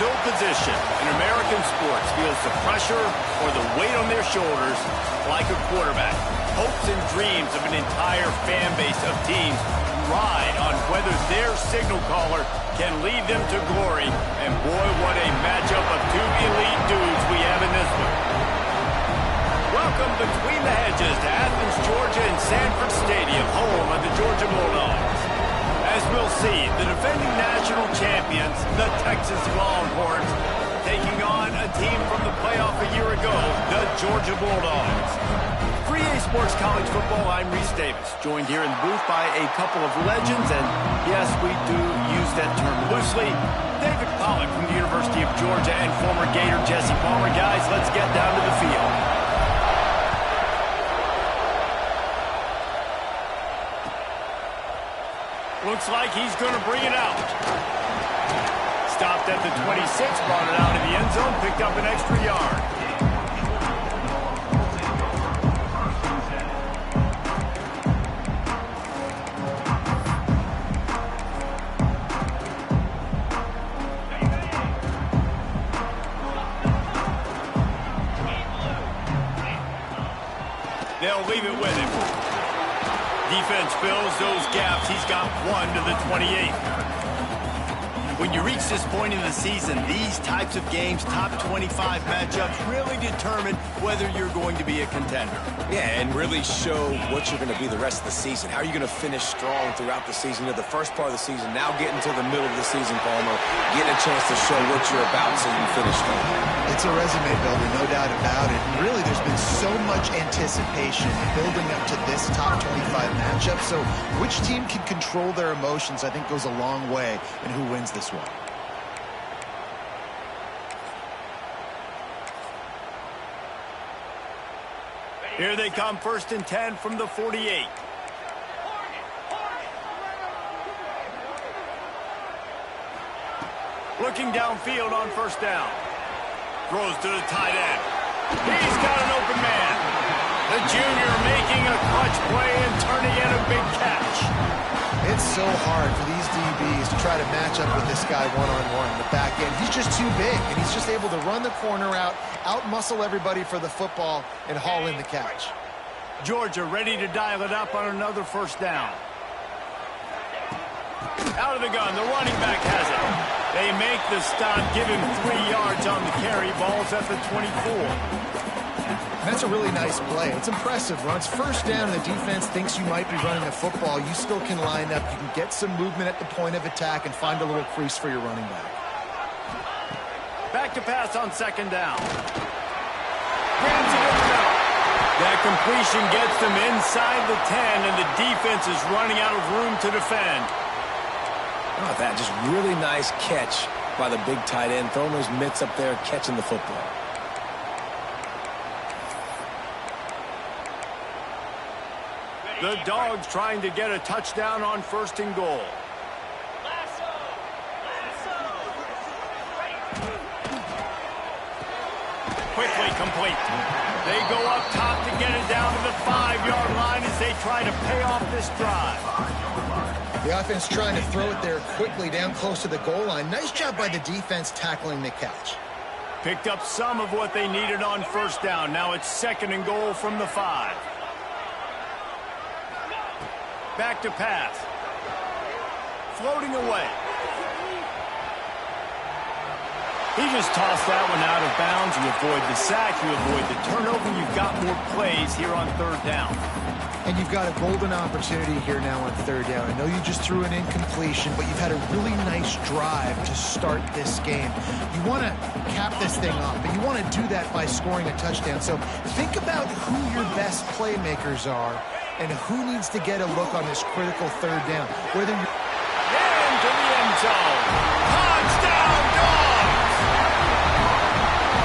field position in American sports feels the pressure or the weight on their shoulders like a quarterback. Hopes and dreams of an entire fan base of teams ride on whether their signal caller can lead them to glory. And boy, what a matchup of two elite dudes we have in this one. Welcome between the hedges to Athens, Georgia and Sanford Stadium, home of the Georgia Bulldogs. As we'll see, the defending national champions, the Texas Longhorns, taking on a team from the playoff a year ago, the Georgia Bulldogs. For EA Sports College Football, I'm Reese Davis, joined here in the booth by a couple of legends, and yes, we do use that term loosely. David Pollack from the University of Georgia and former Gator Jesse Palmer. Guys, let's get down to the field. Looks like he's going to bring it out. Stopped at the 26, brought it out in the end zone, picked up an extra yard. They'll leave it with him. Defense fills those gaps. He's got one to the 28. When you reach this point in the season, these types of games, top 25 matchups, really determine whether you're going to be a contender. Yeah, and really show what you're going to be the rest of the season. How are you going to finish strong throughout the season? You know, the first part of the season, now getting to the middle of the season, Palmer, getting a chance to show what you're about so you can finish strong. It's a resume builder, no doubt about it. And really, there's been so much anticipation building up to this top 25 matchup. So which team can control their emotions, I think, goes a long way in who wins this one. Here they come, 1st and 10 from the 48. Looking downfield on 1st down. Throws to the tight end. He's got an open man. The junior making a clutch play and turning in a big catch. It's so hard for these DBs to try to match up with this guy one-on-one in the back end. He's just too big, and he's just able to run the corner out-muscle everybody for the football, and haul in the catch. Georgia ready to dial it up on another 1st down. Out of the gun, the running back has it. They make the stop, give him 3 yards on the carry. Ball's at the 24. That's a really nice play. It's impressive. When it's 1st down and the defense thinks you might be running the football, you still can line up. You can get some movement at the point of attack and find a little crease for your running back. Back to pass on 2nd down. Grabs it in the middle. That completion gets them inside the 10, and the defense is running out of room to defend. How about that? Just really nice catch by the big tight end. Throwing those mitts up there, catching the football. The Dogs trying to get a touchdown on 1st and goal. Quickly complete. They go up top to get it down to the 5-yard line as they try to pay off this drive. The offense trying to throw it there quickly down close to the goal line. Nice job by the defense tackling the catch. Picked up some of what they needed on 1st down. Now it's 2nd and goal from the 5. Back to pass. Floating away. He just tossed that one out of bounds. You avoid the sack, you avoid the turnover. You've got more plays here on 3rd down. And you've got a golden opportunity here now on 3rd down. I know you just threw an incompletion, but you've had a really nice drive to start this game. You want to cap this thing off, but you want to do that by scoring a touchdown. So think about who your best playmakers are and who needs to get a look on this critical 3rd down. Whether you're into the end zone. Touchdown, Dogs!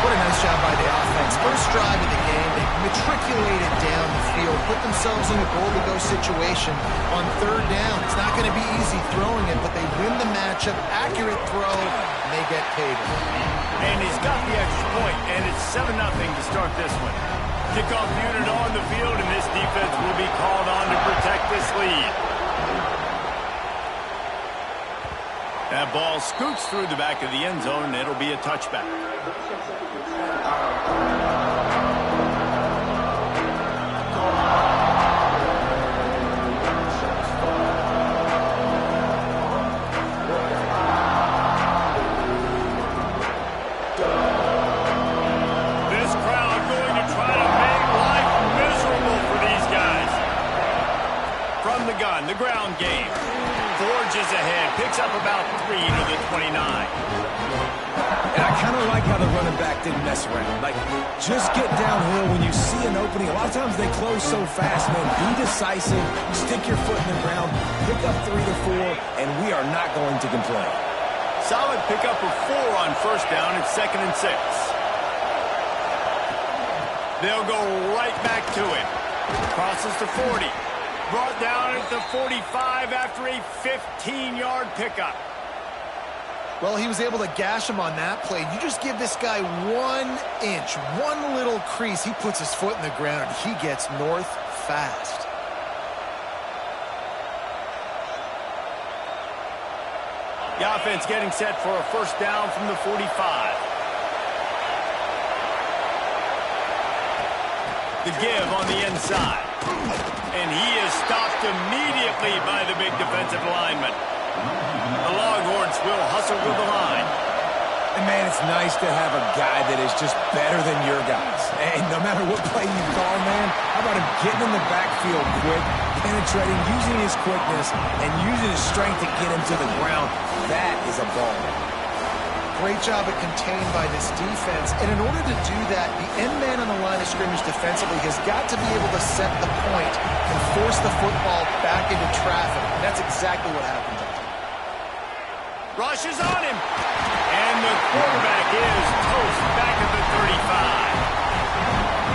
What a nice job by the offense. First drive of the game, they matriculated down the field, put themselves in a goal-to-go situation on 3rd down. It's not going to be easy throwing it, but they win the matchup. Accurate throw, and they get paid. And he's got the extra point, and it's 7-0 to start this one. Kickoff unit on the field, and this defense will be called on to protect this lead. That ball scoots through the back of the end zone, and it'll be a touchback. This crowd going to try to make life miserable for these guys. From the gun, the ground game. Forges ahead, picks up about 3 to the 29. And I kind of like how the running back didn't mess around. Like, just get downhill when you see an opening. A lot of times they close so fast, man. Be decisive, stick your foot in the ground, pick up 3 to 4, and we are not going to complain. Solid pickup of 4 on first down. It's 2nd and 6. They'll go right back to it. Crosses to 40. Brought down at the 45 after a 15-yard pickup. Well, he was able to gash him on that play. You just give this guy 1 inch, one little crease. He puts his foot in the ground. He gets north fast. The offense getting set for a first down from the 45. The give on the inside. And he is stopped immediately by the big defensive lineman. The Longhorns will hustle to the line. And, man, it's nice to have a guy that is just better than your guys. And no matter what play you call, man, how about him getting in the backfield quick, penetrating, using his quickness, and using his strength to get him to the ground. That is a ball. Great job at contained by this defense. And in order to do that, the end man on the line of scrimmage defensively has got to be able to set the point and force the football back into traffic. And that's exactly what happened. Rushes on him. And the quarterback is toast back at the 35.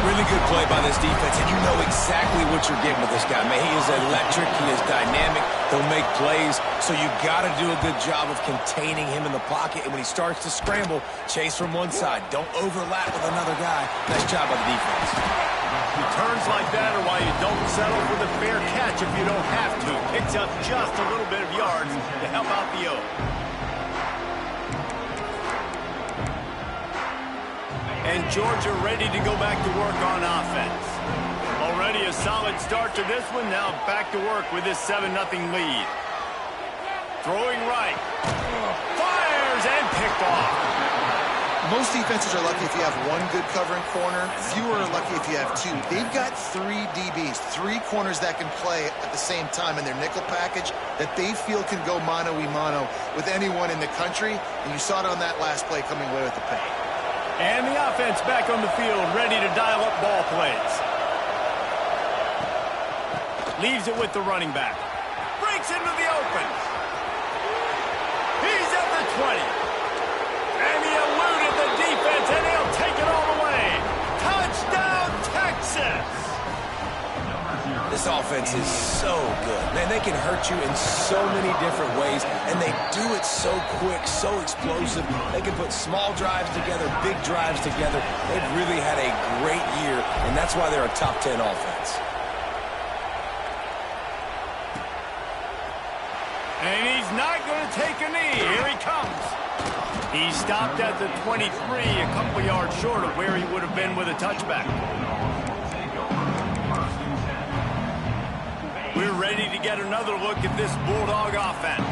Really good play by this defense, and you know exactly what you're getting with this guy. Man, he is electric. He is dynamic. He'll make plays, so you got to do a good job of containing him in the pocket. And when he starts to scramble, chase from one side. Don't overlap with another guy. Nice job by the defense. Returns like that are why you don't settle for the fair catch if you don't have to. Picks up just a little bit of yards to help out the O. And Georgia ready to go back to work on offense. Already a solid start to this one. Now back to work with this 7-0 lead. Throwing right. Fires and picked off. Most defenses are lucky if you have one good covering corner. Fewer are lucky if you have 2. They've got 3 DBs, 3 corners that can play at the same time in their nickel package that they feel can go mano-a-mano with anyone in the country. And you saw it on that last play coming away with the pay. And the offense back on the field, ready to dial up ball plays. Leaves it with the running back. Breaks into the open. He's at the 20. And he eluded the defense, and he'll take it all the way. Touchdown, Texas! This offense is so good. Man, they can hurt you in so many different ways, and they do it so quick, so explosive. They can put small drives together, big drives together. They've really had a great year, and that's why they're a top 10 offense. And he's not going to take a knee. Here he comes. He stopped at the 23, a couple yards short of where he would have been with a touchback. We're ready to get another look at this Bulldog offense.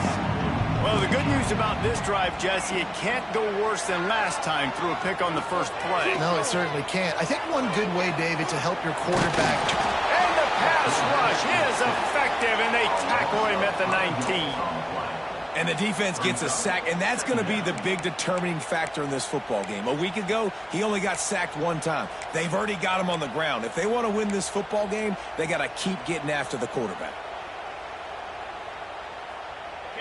Well, the good news about this drive, Jesse, it can't go worse than last time through a pick on the first play. No, it certainly can't. I think one good way, David, to help your quarterback. And the pass rush is effective, and they tackle him at the 19. And the defense gets a sack, and that's going to be the big determining factor in this football game. A week ago, he only got sacked 1 time. They've already got him on the ground. If they want to win this football game, they got to keep getting after the quarterback.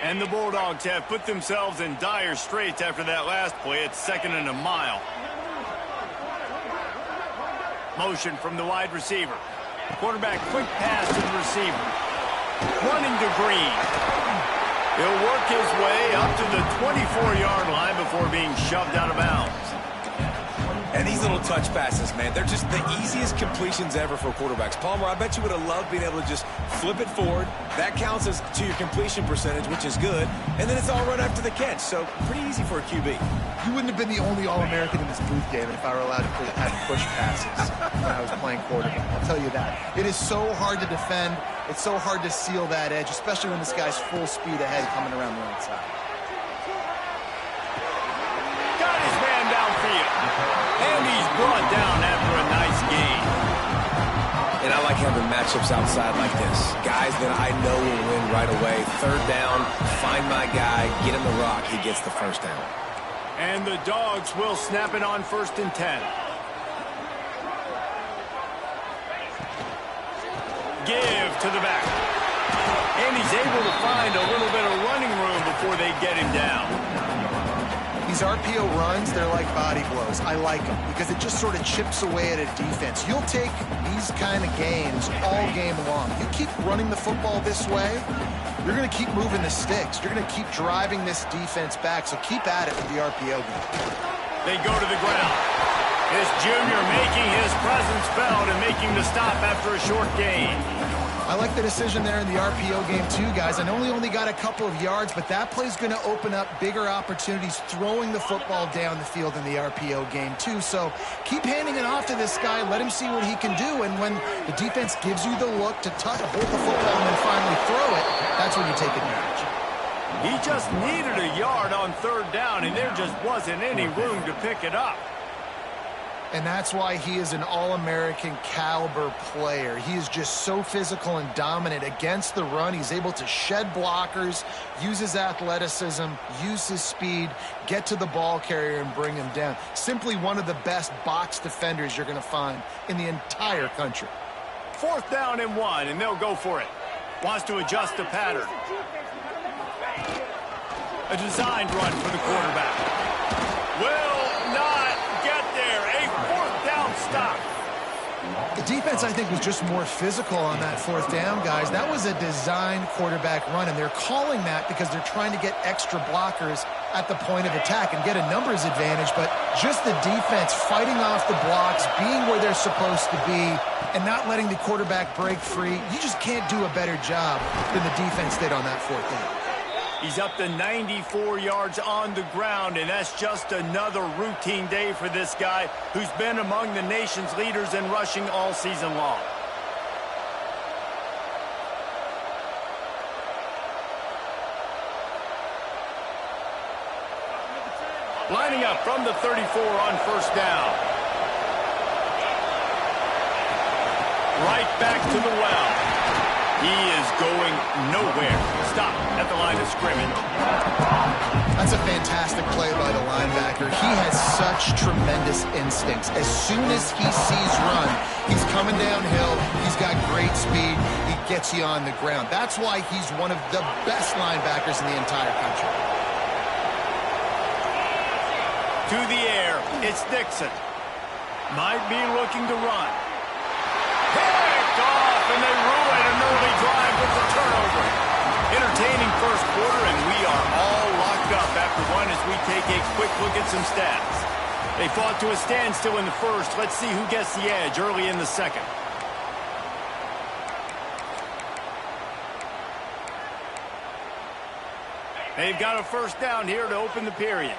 And the Bulldogs have put themselves in dire straits after that last play. It's 2nd and a mile. Motion from the wide receiver. Quarterback quick pass to the receiver. Running to Green. He'll work his way up to the 24-yard line before being shoved out of bounds. And these little touch passes, man, they're just the easiest completions ever for quarterbacks. Palmer, I bet you would have loved being able to just flip it forward. That counts as to your completion percentage, which is good. And then it's all run after the catch, so pretty easy for a QB. You wouldn't have been the only All-American in this booth, David, if I were allowed to have push passes when I was playing quarterback. I'll tell you that. It is so hard to defend. It's so hard to seal that edge, especially when this guy's full speed ahead coming around the outside. Got his man downfield. And he's brought down after a nice gain. And I like having matchups outside like this. Guys that I know will win right away. Third down, find my guy, get him the rock, he gets the first down. And the Dogs will snap it on 1st and 10. Give to the back. And he's able to find a little bit of running room before they get him down. These RPO runs, they're like body blows. I like them because it just sort of chips away at a defense. You'll take these kind of gains all game long. You keep running the football this way, you're going to keep moving the sticks. You're going to keep driving this defense back, so keep at it with the RPO game. They go to the ground. This junior making his presence felt and making the stop after a short gain. I like the decision there in the RPO game too, guys. I know he only got a couple of yards, but that play's going to open up bigger opportunities throwing the football down the field in the RPO game too. So keep handing it off to this guy. Let him see what he can do. And when the defense gives you the look to hold the football and then finally throw it, that's when you take advantage. He just needed a yard on 3rd down, and there just wasn't any room to pick it up. And that's why he is an All-American caliber player. He is just so physical and dominant against the run. He's able to shed blockers, use his athleticism, use his speed, get to the ball carrier and bring him down. Simply one of the best box defenders you're going to find in the entire country. 4th down and 1, and they'll go for it. Wants to adjust the pattern. A designed run for the quarterback. Will not get there. A 4th down stop. The defense, I think, was just more physical on that 4th down, guys. That was a designed quarterback run, and they're calling that because they're trying to get extra blockers at the point of attack and get a numbers advantage, but just the defense fighting off the blocks, being where they're supposed to be, and not letting the quarterback break free. You just can't do a better job than the defense did on that 4th down. He's up to 94 yards on the ground, and that's just another routine day for this guy who's been among the nation's leaders in rushing all season long. Lining up from the 34 on 1st down. Right back to the well. He is going nowhere. Stop at the line of scrimmage. That's a fantastic play by the linebacker. He has such tremendous instincts. As soon as he sees run, he's coming downhill. He's got great speed. He gets you on the ground. That's why he's one of the best linebackers in the entire country. To the air, it's Dixon. Might be looking to run. Picked off, and they ruin an early drive with the turnover. Entertaining first quarter, and we are all locked up after one as we take a quick look at some stats. They fought to a standstill in the first. Let's see who gets the edge early in the second. They've got a 1st down here to open the period.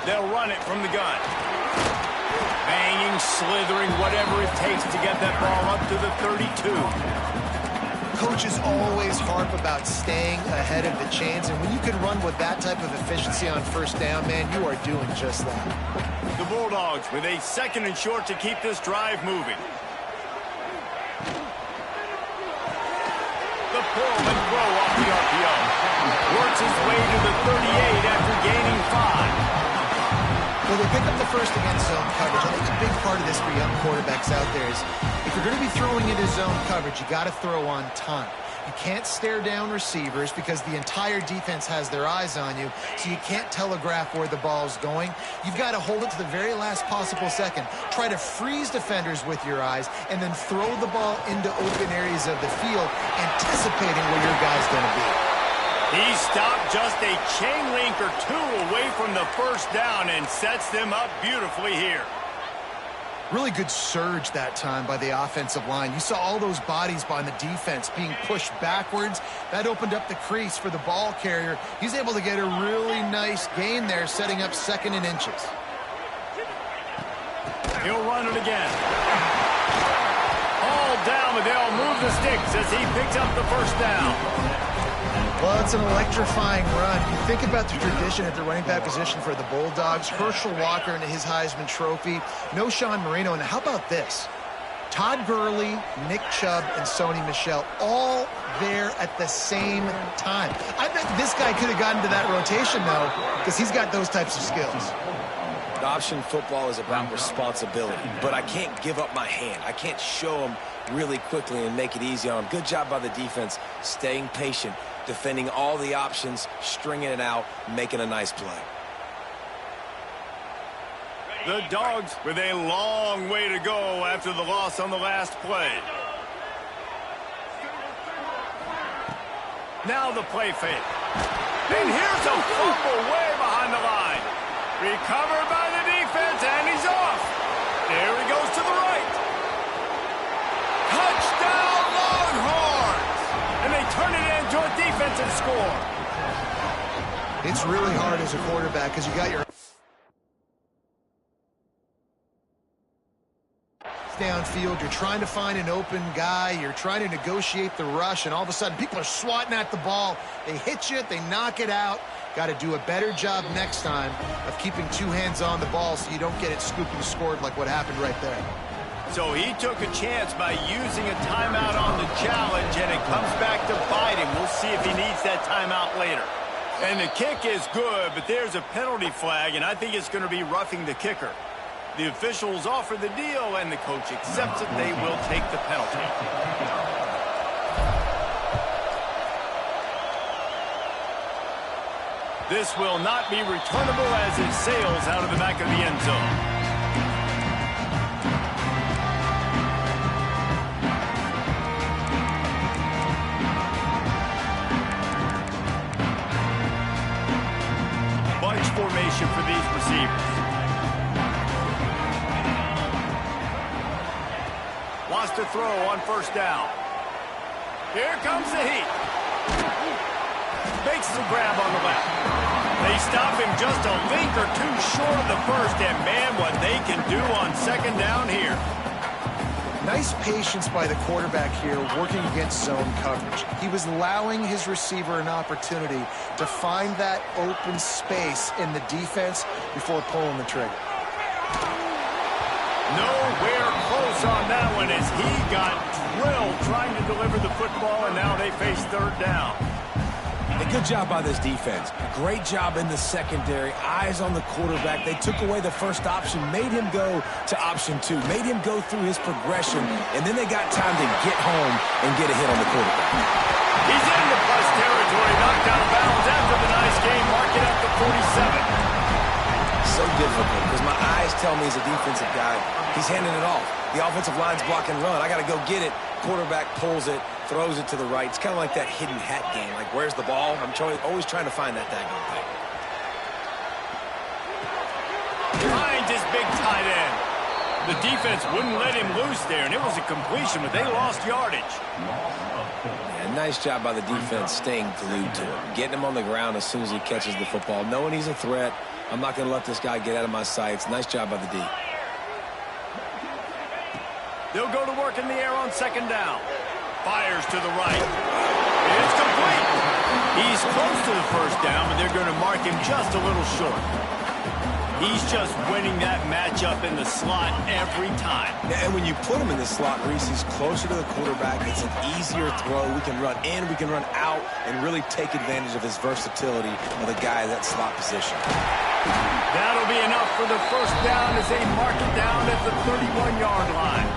They'll run it from the gun. Banging, slithering, whatever it takes to get that ball up to the 32. Coaches always harp about staying ahead of the chains, and when you can run with that type of efficiency on 1st down, man, you are doing just that. The Bulldogs with a 2nd and short to keep this drive moving. The pull and throw off the RPO. Works his way to the 38 after gaining 5. Well, they pick up the first against zone coverage. I think a big part of this for young quarterbacks out there is if you're going to be throwing into zone coverage, you got to throw on time. You can't stare down receivers because the entire defense has their eyes on you, so you can't telegraph where the ball's going. You've got to hold it to the very last possible second. Try to freeze defenders with your eyes, and then throw the ball into open areas of the field, anticipating where your guy's going to be. He stopped just a chain link or two away from the first down and sets them up beautifully here. Really good surge that time by the offensive line. You saw all those bodies behind the defense being pushed backwards. That opened up the crease for the ball carrier. He's able to get a really nice gain there, setting up 2nd and inches. He'll run it again. All down, but they'll move the sticks as he picks up the first down. Well, it's an electrifying run. You think about the tradition at the running back position for the Bulldogs. Herschel Walker and his Heisman Trophy. No Sean Marino. And how about this? Todd Gurley, Nick Chubb, and Sony Michel all there at the same time. I bet this guy could have gotten to that rotation, though, because he's got those types of skills. Option football is about responsibility, but I can't give up my hand. I can't show him really quickly and make it easy on him. Good job by the defense, staying patient, defending all the options, stringing it out, making a nice play. The Dogs with a long way to go after the loss on the last play. Now the play fake. And here's a fumble way behind the line. Recovered by the defense, and he's off. There he goes to the right. Touchdown, Longhorns! And they turn it into a defensive score. It's really hard as a quarterback because you got your downfield. You're trying to find an open guy. You're trying to negotiate the rush, and all of a sudden people are swatting at the ball. They hit you, they knock it out. Got to do a better job next time of keeping 2 hands on the ball so you don't get it scooped and scored like what happened right there. So he took a chance by using a timeout on the challenge, and it comes back to bite him. We'll see if he needs that timeout later. And the kick is good, but there's a penalty flag, and I think it's going to be roughing the kicker. The officials offer the deal, and the coach accepts it. They will take the penalty. This will not be returnable as it sails out of the back of the end zone. Bunch formation for these receivers. Wants to throw on first down. Here comes the heat. Makes the grab on the left. They stop him just a link or two short of the first, and man, what they can do on 2nd down here. Nice patience by the quarterback here working against zone coverage. He was allowing his receiver an opportunity to find that open space in the defense before pulling the trigger. Nowhere close on that one as he got drilled trying to deliver the football, and now they face 3rd down. A good job by this defense. Great job in the secondary. Eyes on the quarterback. They took away the first option, made him go to option 2, made him go through his progression, and then they got time to get home and get a hit on the quarterback. He's into plus territory, knocked out of bounds after the nice game, marking up the 47. So difficult because my eyes tell me he's a defensive guy. He's handing it off. The offensive line's block and run. I got to go get it. Quarterback pulls it, throws it to the right. It's kind of like that hidden hat game. Like, where's the ball? I'm always trying to find that daggone thing. Finds his big tight end. The defense wouldn't let him loose there, and it was a completion, but they lost yardage. Yeah, nice job by the defense staying glued to him. Getting him on the ground as soon as he catches the football. Knowing he's a threat. I'm not going to let this guy get out of my sights. Nice job by the D. They'll go to work in the air on 2nd down. Fires to the right. It's complete. He's close to the first down, but they're going to mark him just a little short. He's just winning that matchup in the slot every time. Yeah, and when you put him in the slot, Reese, he's closer to the quarterback. It's an easier throw. We can run in, we can run out, and really take advantage of his versatility of the guy in that slot position. That'll be enough for the first down as they mark it down at the 31-yard line.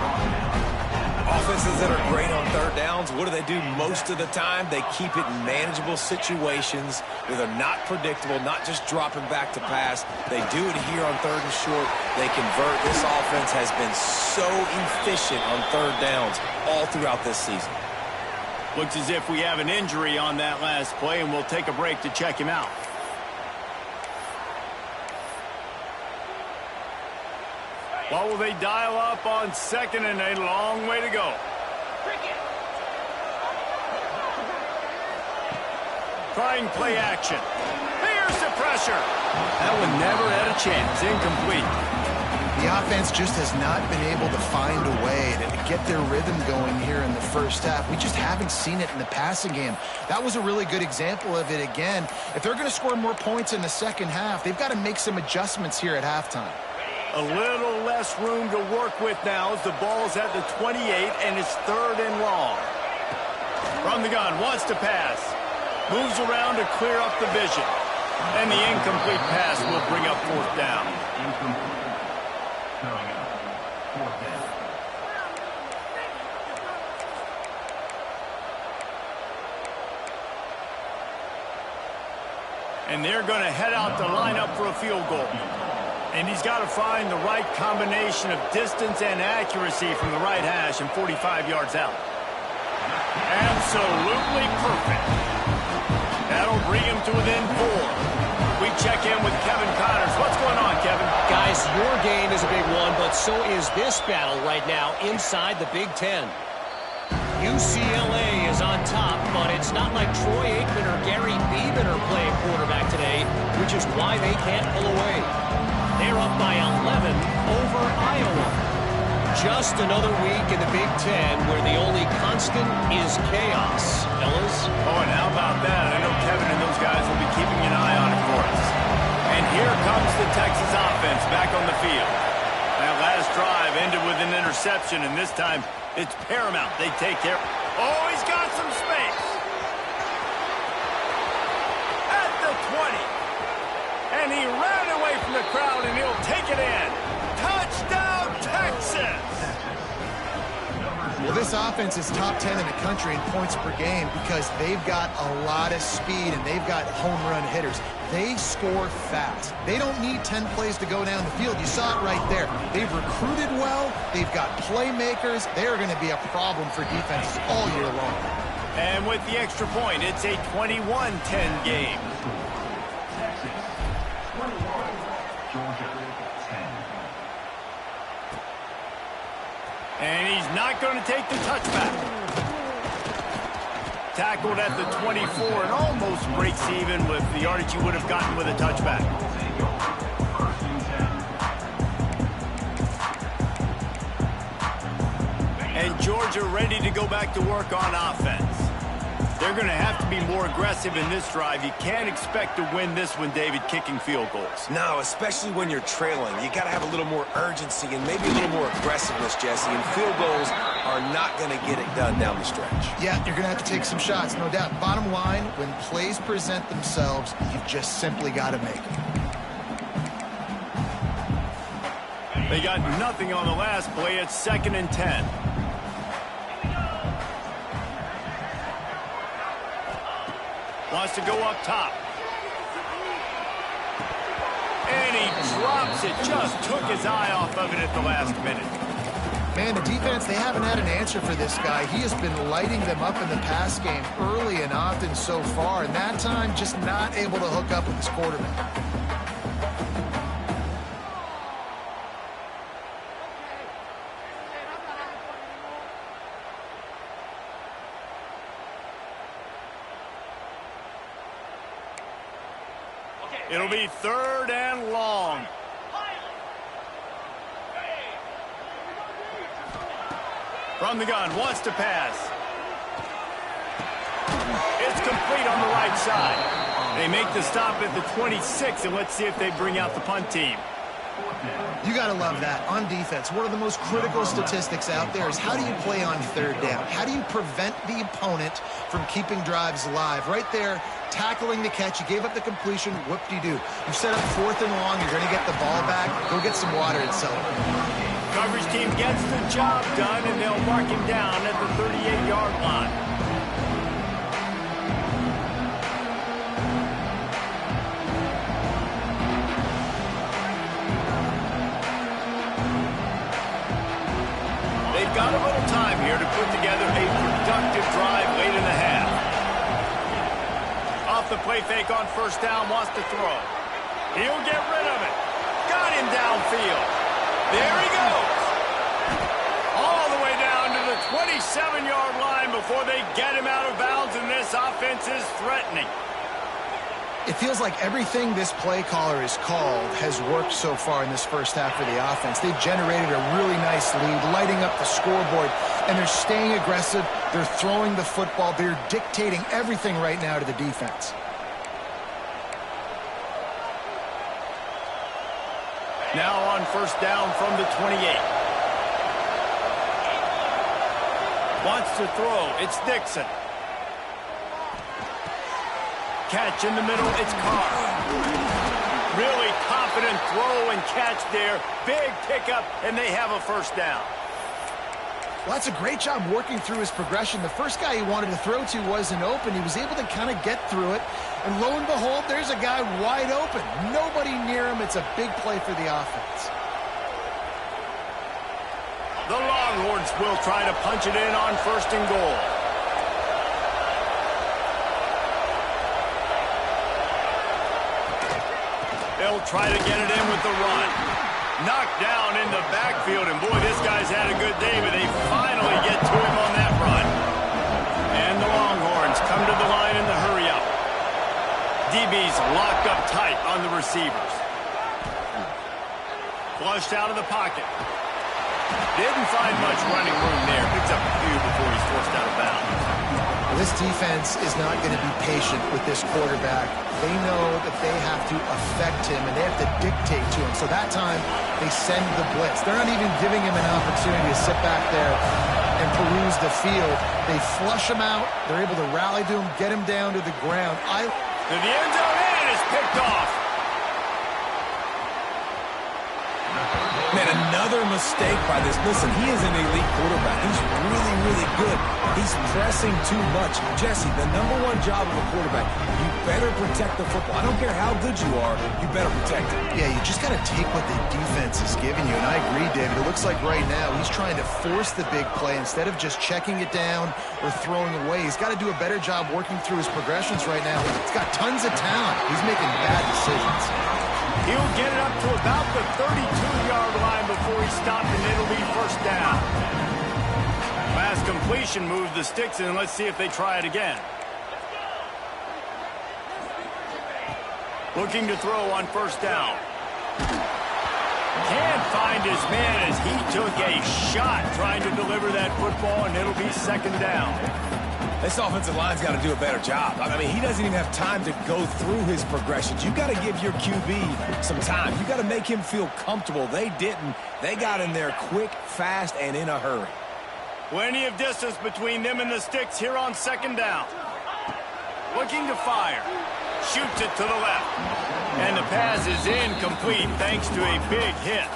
Offenses that are great on third downs, what do? Most of the time, they keep it in manageable situations where they're not predictable, not just dropping back to pass. They do it here on third and short. They convert. This offense has been so efficient on third downs all throughout this season. Looks as if we have an injury on that last play, and we'll take a break to check him out. What will they dial up on second and a long way to go? Trying play action. Here's the pressure. That one never had a chance. Incomplete. The offense just has not been able to find a way to get their rhythm going here in the first half. We just haven't seen it in the passing game. That was a really good example of it again. If they're going to score more points in the second half, they've got to make some adjustments here at halftime. A little less room to work with now as the ball's at the 28 and it's third and long. From the gun, wants to pass. Moves around to clear up the vision. And the incomplete pass will bring up fourth down. And they're going to head out to line up for a field goal. And he's got to find the right combination of distance and accuracy from the right hash and 45 yards out. Absolutely perfect. That'll bring him to within 4. We check in with Kevin Connors. What's going on, Kevin? Guys, your game is a big one, but so is this battle right now inside the Big Ten. UCLA is on top, but it's not like Troy Aikman or Gary Beeman are playing quarterback today, which is why they can't pull away. They're up by 11 over Iowa. Just another week in the Big Ten where the only constant is chaos, fellas. Oh, and how about that? I know Kevin and those guys will be keeping an eye on it for us. And here comes the Texas offense back on the field. That last drive ended with an interception, and this time it's paramount. They take care. Oh, he's got some space. At the 20. And he ran away from the crowd, and he'll take it in. Touchdown, Texas! Well, this offense is top 10 in the country in points per game because they've got a lot of speed and they've got home run hitters. They score fast. They don't need 10 plays to go down the field. You saw it right there. They've recruited well. They've got playmakers. They're going to be a problem for defenses all year long. And with the extra point, it's a 21-10 game. And he's not going to take the touchback. Tackled at the 24 and almost breaks even with the yardage you would have gotten with a touchback. And Georgia ready to go back to work on offense. They're going to have to be more aggressive in this drive. You can't expect to win this one, David, kicking field goals. No, especially when you're trailing. You got to have a little more urgency and maybe a little more aggressiveness, Jesse. And field goals are not going to get it done down the stretch. Yeah, you're going to have to take some shots, no doubt. Bottom line, when plays present themselves, you've just simply got to make them. They got nothing on the last play. It's 2nd and 10. Wants to go up top. And he drops it. Just took his eye off of it at the last minute. Man, the defense, they haven't had an answer for this guy. He has been lighting them up in the pass game early and often so far. And that time, just not able to hook up with his quarterback. It'll be 3rd and long. From the gun, wants to pass. It's complete on the right side. They make the stop at the 26, and let's see if they bring out the punt team. You got to love that. On defense, one of the most critical statistics out there is how do you play on 3rd down? How do you prevent the opponent from keeping drives alive? Right there, tackling the catch. You gave up the completion. What do? You set up 4th and long. You're going to get the ball back. Go get some water and celebrate. Coverage team gets the job done, and they'll mark him down at the 38-yard line. They've got a little time here to put together a productive drive late in the half. Off the play fake on first down, wants to throw. He'll get rid of it. Got him downfield. There he goes. All the way down to the 27-yard line before they get him out of bounds, and this offense is threatening. It feels like everything this play caller has called has worked so far in this first half for the offense. They've generated a really nice lead, lighting up the scoreboard, and they're staying aggressive. They're throwing the football. They're dictating everything right now to the defense. Now on first down from the 28. Wants to throw. It's Dixon. Catch in the middle. It's Carr. Really confident throw and catch there. Big pickup, and they have a first down. Well, that's a great job working through his progression. The first guy he wanted to throw to wasn't open. He was able to kind of get through it. And lo and behold, there's a guy wide open. Nobody near him. It's a big play for the offense. The Longhorns will try to punch it in on first and goal. They'll try to get it in with the run. Knocked down in the backfield, and boy, this guy's had a good day, but they finally get to him on that run. And the Longhorns come to the line in the hurry-up. DB's locked up tight on the receivers. Flushed out of the pocket. Didn't find much running room there. Picks up a few before he's forced out of bounds. This defense is not going to be patient with this quarterback. They know that they have to affect him, and they have to dictate to him. So that time, they send the blitz. They're not even giving him an opportunity to sit back there and peruse the field. They flush him out. They're able to rally to him, get him down to the ground. To the end zone, and it is picked off. Man, another mistake by this. Listen, he is an elite quarterback. He's really, really good. He's pressing too much. Jesse, the #1 job of a quarterback, you better protect the football. I don't care how good you are, you better protect it. Yeah, you just got to take what the defense is giving you. And I agree, David. It looks like right now he's trying to force the big play instead of just checking it down or throwing away. He's got to do a better job working through his progressions right now. He's got tons of talent. He's making bad decisions. He'll get it up to about the 32-yard line before he's stopped, and it'll be first down. Last completion moved the sticks in. Let's see if they try it again. Looking to throw on first down. Can't find his man as he took a shot trying to deliver that football, and it'll be second down. This offensive line's got to do a better job. I mean, he doesn't even have time to go through his progressions. You got to give your QB some time. You got to make him feel comfortable. They didn't. They got in there quick, fast, and in a hurry. Plenty of distance between them and the sticks here on second down. Looking to fire. Shoots it to the left. And the pass is incomplete thanks to a big hit.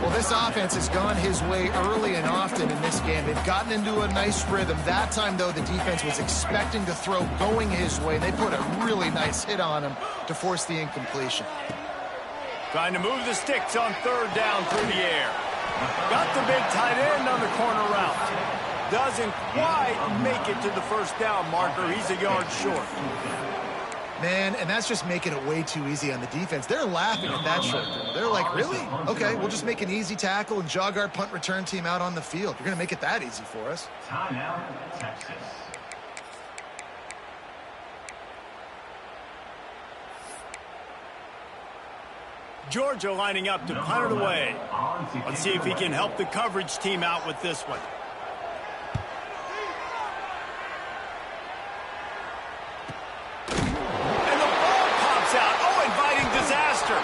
Well, this offense has gone his way early and often in this game. They've gotten into a nice rhythm. That time, though, the defense was expecting to throw going his way. They put a really nice hit on him to force the incompletion. Trying to move the sticks on third down through the air. Got the big tight end on the corner route. Doesn't quite make it to the first down marker. He's a yard short. Man, and that's just making it way too easy on the defense. They're laughing at that short throw. They're like, really? Okay, we'll just make an easy tackle and jog our punt return team out on the field. You're going to make it that easy for us. Timeout, Texas. Georgia lining up to punt it away. Let's see if he can help the coverage team out with this one. And the ball pops out. Oh, inviting disaster.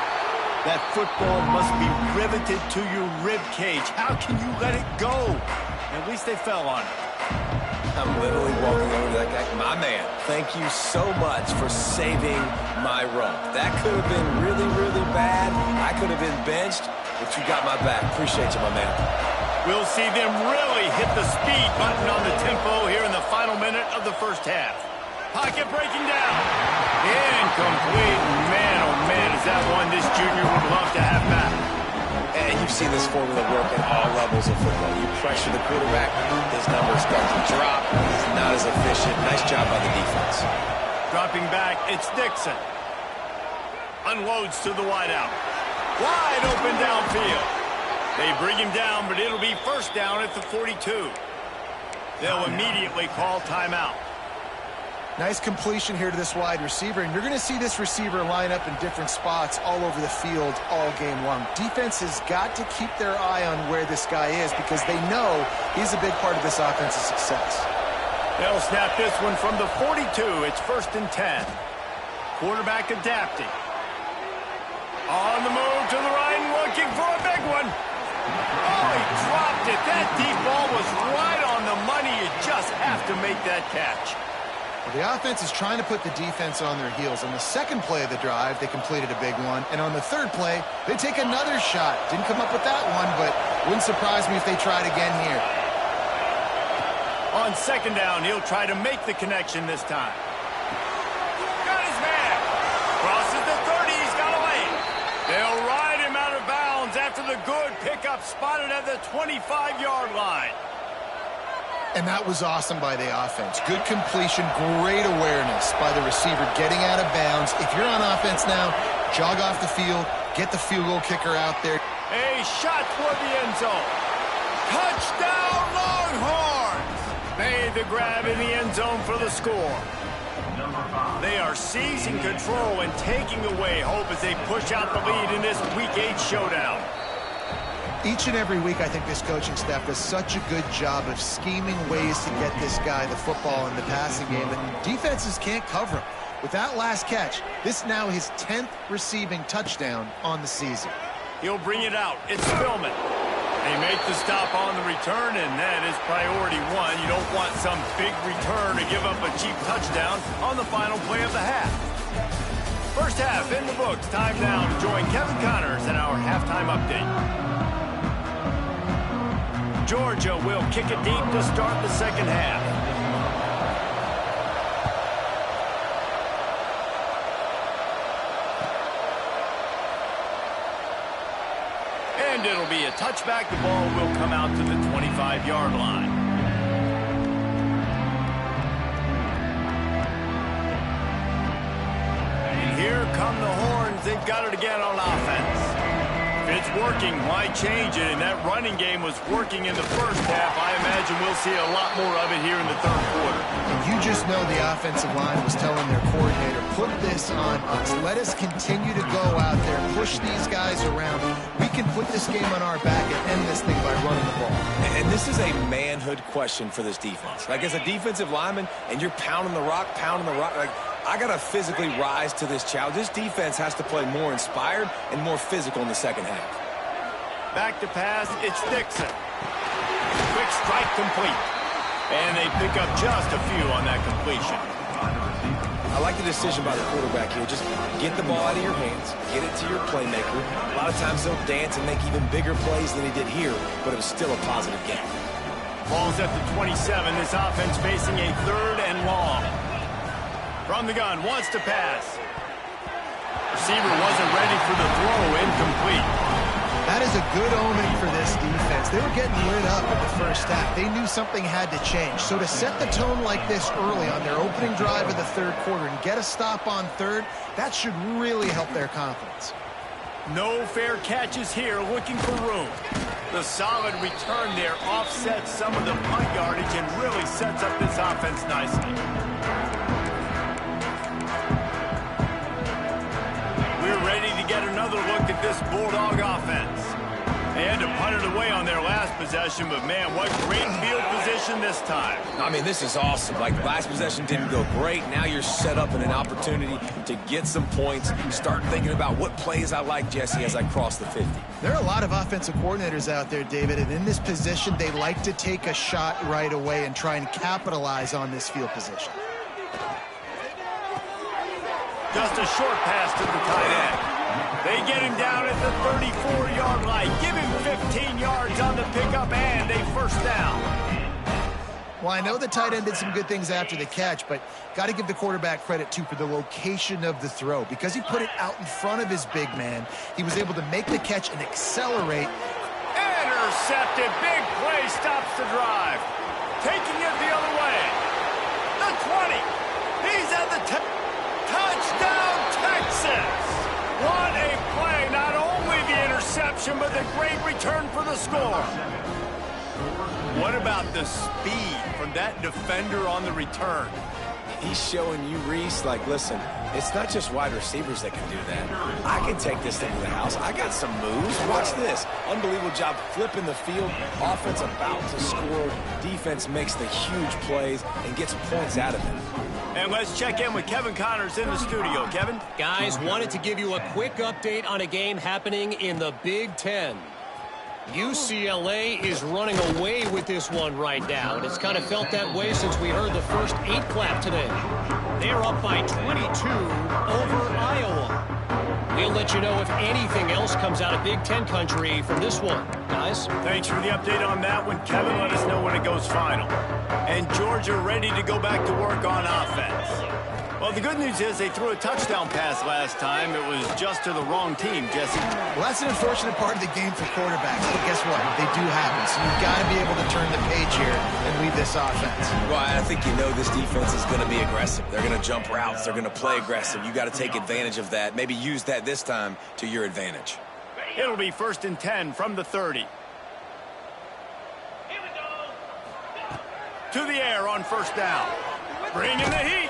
That football must be riveted to your rib cage. How can you let it go? At least they fell on it. I'm literally walking over to that guy. My man, thank you so much for saving my rump. That could have been really, really bad. I could have been benched. But you got my back. Appreciate you, my man. We'll see them really hit the speed button on the tempo here in the final minute of the first half. Pocket breaking down. Incomplete. Man, oh man, is that one this junior would love to have back. And you've seen this formula work at all levels of football. You pressure the quarterback, his numbers start to drop. He's not as efficient. Nice job by the defense. Dropping back, it's Dixon. Unloads to the wideout. Wide open downfield. They bring him down, but it'll be first down at the 42. They'll immediately call timeout. Nice completion here to this wide receiver, and you're going to see this receiver line up in different spots all over the field all game long. Defense has got to keep their eye on where this guy is because they know he's a big part of this offense's success. They'll snap this one from the 42. It's 1st and 10. Quarterback adapting. On the move to the right and looking for a big one. Oh, he dropped it. That deep ball was right on the money. You just have to make that catch. Well, the offense is trying to put the defense on their heels. On the second play of the drive, they completed a big one. And on the third play, they take another shot. Didn't come up with that one, but wouldn't surprise me if they tried again here. On second down, he'll try to make the connection this time. Got his man. Crosses the 30. He's got a lane. They'll ride him out of bounds after the good pickup spotted at the 25-yard line. And that was awesome by the offense. Good completion, great awareness by the receiver getting out of bounds. If you're on offense now, jog off the field, get the field goal kicker out there. A shot toward the end zone. Touchdown, Longhorns! Made the grab in the end zone for the score. They are seizing control and taking away hope as they push out the lead in this Week 8 showdown. Each and every week, I think this coaching staff does such a good job of scheming ways to get this guy the football in the passing game, and defenses can't cover him. With that last catch, this is now his 10th receiving touchdown on the season. He'll bring it out. It's Spillman. They make the stop on the return, and that is priority one. You don't want some big return to give up a cheap touchdown on the final play of the half. First half in the books. Time now to join Kevin Connors in our halftime update. Georgia will kick it deep to start the second half. And it'll be a touchback. The ball will come out to the 25-yard line. And here come the Horns. They've got it again on offense. If it's working, why change it? And that running game was working in the first half. I imagine we'll see a lot more of it here in the third quarter. And you just know the offensive line was telling their coordinator, put this on us. Let us continue to go out there, push these guys around. We can put this game on our back and end this thing by running the ball. And this is a manhood question for this defense. Like, as a defensive lineman, and you're pounding the rock, like, I got to physically rise to this challenge. This defense has to play more inspired and more physical in the second half. Back to pass, it's Dixon. Quick strike complete. And they pick up just a few on that completion. I like the decision by the quarterback here. Just get the ball out of your hands, get it to your playmaker. A lot of times they'll dance and make even bigger plays than he did here, but it was still a positive game. Ball's at the 27. This offense facing a 3rd and long. From the gun, wants to pass. Receiver wasn't ready for the throw, incomplete. That is a good omen for this defense. They were getting lit up in the first half. They knew something had to change. So to set the tone like this early on their opening drive of the third quarter and get a stop on third, that should really help their confidence. No fair catches here, looking for room. The solid return there offsets some of the punt yardage and really sets up this offense nicely. We're ready to get another look at this Bulldog offense. They had to punt it away on their last possession, but man, what great field position this time. I mean, this is awesome. Like, last possession didn't go great. Now you're set up in an opportunity to get some points. Start thinking about what plays I like, Jesse, as I cross the 50. There are a lot of offensive coordinators out there, David, and in this position, they like to take a shot right away and try and capitalize on this field position. Just a short pass to the tight end. They get him down at the 34-yard line. Give him 15 yards on the pickup and a first down. Well, I know the tight end did some good things after the catch, but got to give the quarterback credit, too, for the location of the throw. Because he put it out in front of his big man, he was able to make the catch and accelerate. Intercepted. Big play stops the drive. Taking it the other way. The 20. He's at the touchdown, Texas. What a play. Not only the interception, but the great return for the score. What about the speed from that defender on the return? He's showing you, Reese, like, listen, it's not just wide receivers that can do that. I can take this thing to the house. I got some moves. Watch this. Unbelievable job flipping the field. Offense about to score. Defense makes the huge plays and gets points out of it. And let's check in with Kevin Connors in the studio. Kevin? Guys, wanted to give you a quick update on a game happening in the Big Ten. UCLA is running away with this one right now, and it's kind of felt that way since we heard the first 8 clap today. They're up by 22 over Iowa. We'll let you know if anything else comes out of Big Ten country from this one. Guys? Thanks for the update on that one, Kevin. Let us know when it goes final. And Georgia ready to go back to work on offense. Well, the good news is they threw a touchdown pass last time. It was just to the wrong team, Jesse. Well, that's an unfortunate part of the game for quarterbacks, but guess what? They do happen, so you've got to be able to turn the page here and lead this offense. Well, I think you know this defense is going to be aggressive. They're going to jump routes. They're going to play aggressive. You got to take advantage of that. Maybe use that this time to your advantage. It'll be 1st and 10 from the 30. To the air on first down. Bringing the heat.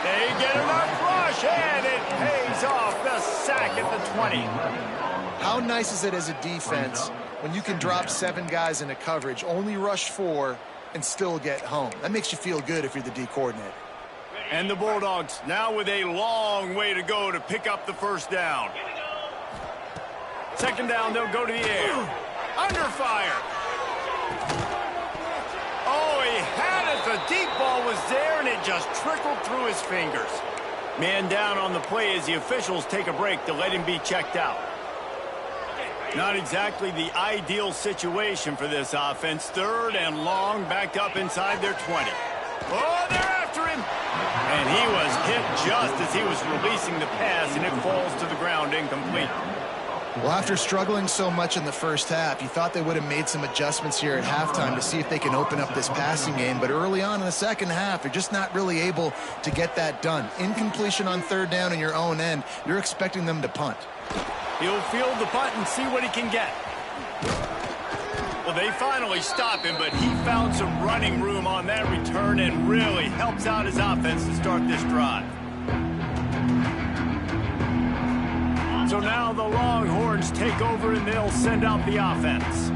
They get enough rush, and it pays off the sack at the 20. How nice is it as a defense when you can drop 7 guys into coverage, only rush 4, and still get home? That makes you feel good if you're the D coordinator. And the Bulldogs now with a long way to go to pick up the first down. 2nd down, they'll go to the air. Under fire. Oh, he had it. The deep ball was there, and it just trickled through his fingers. Man down on the play as the officials take a break to let him be checked out. Not exactly the ideal situation for this offense. 3rd and long, backed up inside their 20. Oh, they're after him. And he was hit just as he was releasing the pass, and it falls to the ground incomplete. Well, after struggling so much in the first half, you thought they would have made some adjustments here at halftime to see if they can open up this passing game. But early on in the second half, they're just not really able to get that done. Incompletion on 3rd down in your own end, you're expecting them to punt. He'll field the punt and see what he can get. Well, they finally stop him, but he found some running room on that return and really helps out his offense to start this drive. So now the Longhorns take over and they'll send out the offense.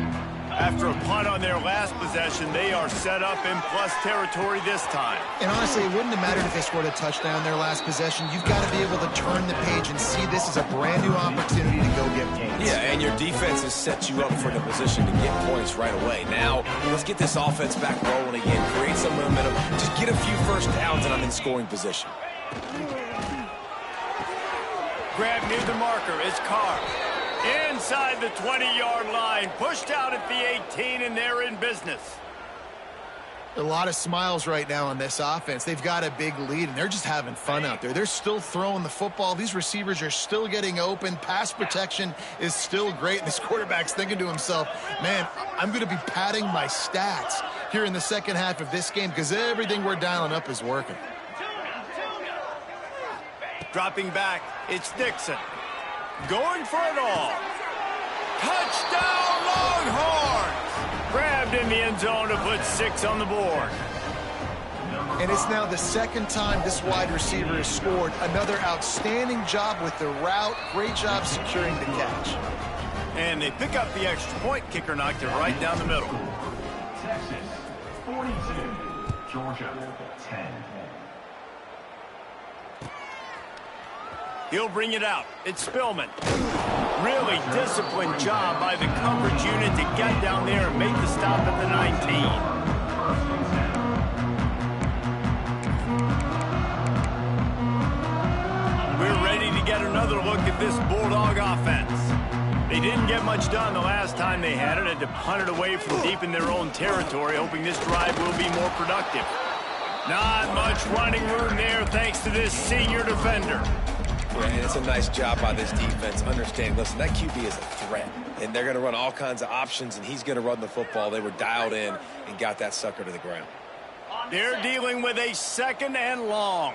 After a punt on their last possession, they are set up in plus territory this time. And honestly, it wouldn't have mattered if they scored a touchdown their last possession. You've got to be able to turn the page and see this as a brand new opportunity to go get points. Yeah, and your defense has set you up for the position to get points right away. Now, let's get this offense back rolling again, create some momentum, just get a few first downs, and I'm in scoring position. Grab near the marker is Carr. Inside the 20-yard line, pushed out at the 18, and they're in business. A lot of smiles right now on this offense. They've got a big lead, and they're just having fun out there. They're still throwing the football. These receivers are still getting open. Pass protection is still great. And this quarterback's thinking to himself, man, I'm going to be padding my stats here in the second half of this game because everything we're dialing up is working. Dropping back, it's Dixon. Going for it all. Touchdown, Longhorns! Grabbed in the end zone to put 6 on the board. And it's now the second time this wide receiver has scored. Another outstanding job with the route. Great job securing the catch. And they pick up the extra point. Kicker knocked it right down the middle. Texas, 42. Georgia, 10. He'll bring it out. It's Spillman. Really disciplined job by the coverage unit to get down there and make the stop at the 19. We're ready to get yet another look at this Bulldog offense. They didn't get much done the last time they had it. Had to punt it away from deep in their own territory, hoping this drive will be more productive. Not much running room there thanks to this senior defender. And it's a nice job by this defense understanding, listen, that QB is a threat. And they're going to run all kinds of options, and he's going to run the football. They were dialed in and got that sucker to the ground. They're dealing with a 2nd and long.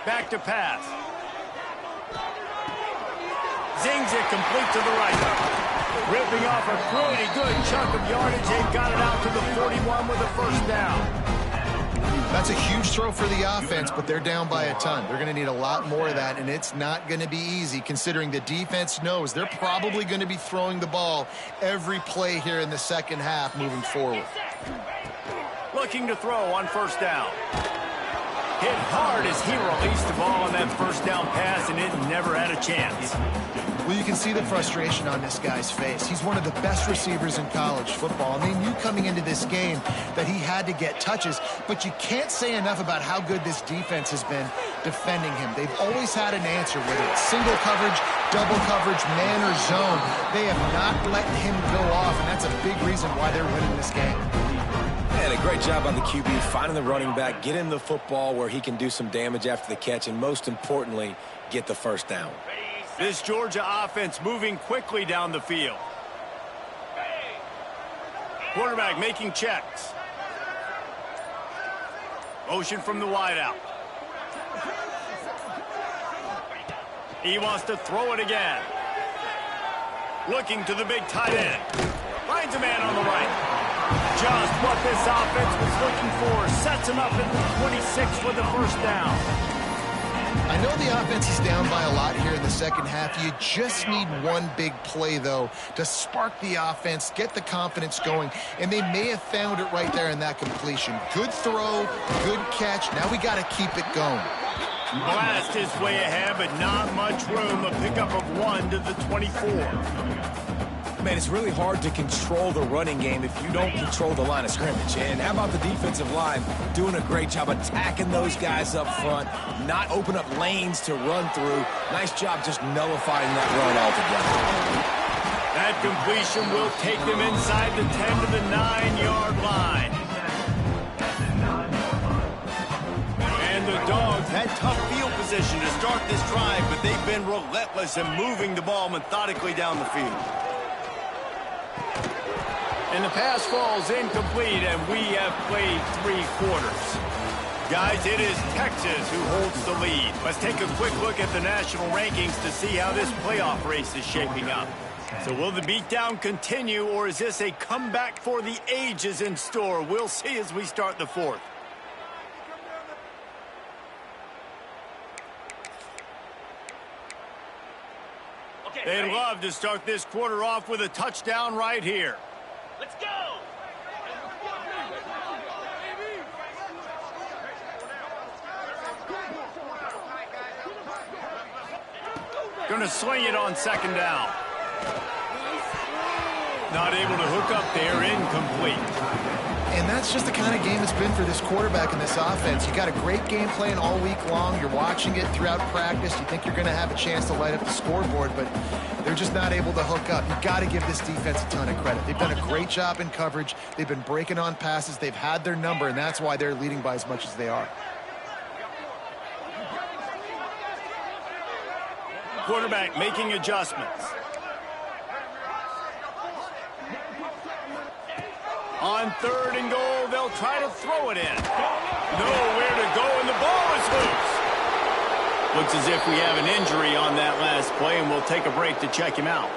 Back to pass. Zings it complete to the right. Ripping off a pretty good chunk of yardage. They've got it out to the 41 with a first down. That's a huge throw for the offense, but they're down by a ton. They're going to need a lot more of that, and it's not going to be easy considering the defense knows they're probably going to be throwing the ball every play here in the second half moving forward. Looking to throw on first down. Hit hard as he released the ball on that first down pass, and it never had a chance. Well, you can see the frustration on this guy's face. He's one of the best receivers in college football. And they knew coming into this game that he had to get touches, but you can't say enough about how good this defense has been defending him. They've always had an answer, whether it's single coverage, double coverage, man or zone. They have not let him go off, and that's a big reason why they're winning this game. And a great job by the QB finding the running back, get him the football where he can do some damage after the catch, and most importantly, get the first down. This Georgia offense moving quickly down the field. Quarterback making checks. Motion from the wideout. He wants to throw it again. Looking to the big tight end. Finds a man on the right. Just what this offense was looking for. Sets him up at the 26 with the first down. I know the offense is down by a lot here in the second half. You just need one big play, though, to spark the offense, get the confidence going, and they may have found it right there in that completion. Good throw, good catch. Now we got to keep it going. Blast is way ahead, but not much room. A pickup of 1 to the 24. Man, it's really hard to control the running game if you don't control the line of scrimmage. And how about the defensive line doing a great job attacking those guys up front, not open up lanes to run through. Nice job just nullifying that run altogether. That completion will take them inside the 10 to the 9-yard line. And the Dogs had tough field position to start this drive, but they've been relentless in moving the ball methodically down the field. And the pass falls incomplete, and we have played 3 quarters. Guys, it is Texas who holds the lead. Let's take a quick look at the national rankings to see how this playoff race is shaping up. So will the beatdown continue, or is this a comeback for the ages in store? We'll see as we start the 4th. They'd love to start this quarter off with a touchdown right here. Let's go! Going to sling it on 2nd down. Not able to hook up there, incomplete. And that's just the kind of game it's been for this quarterback and this offense. You got a great game plan all week long. You're watching it throughout practice. You think you're going to have a chance to light up the scoreboard, but they're just not able to hook up. You got to give this defense a ton of credit. They've done a great job in coverage. They've been breaking on passes. They've had their number, and that's why they're leading by as much as they are. Quarterback making adjustments. On 3rd and goal, they'll try to throw it in. Nowhere to go, and the ball is loose. Looks as if we have an injury on that last play, and we'll take a break to check him out.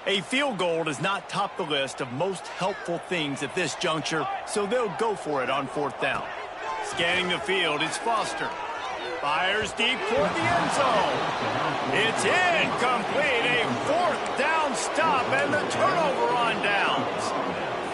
A field goal does not top the list of most helpful things at this juncture, so they'll go for it on 4th down. Scanning the field, it's Foster. Fires deep toward the end zone. It's incomplete. A 4th down stop and the turnover on downs.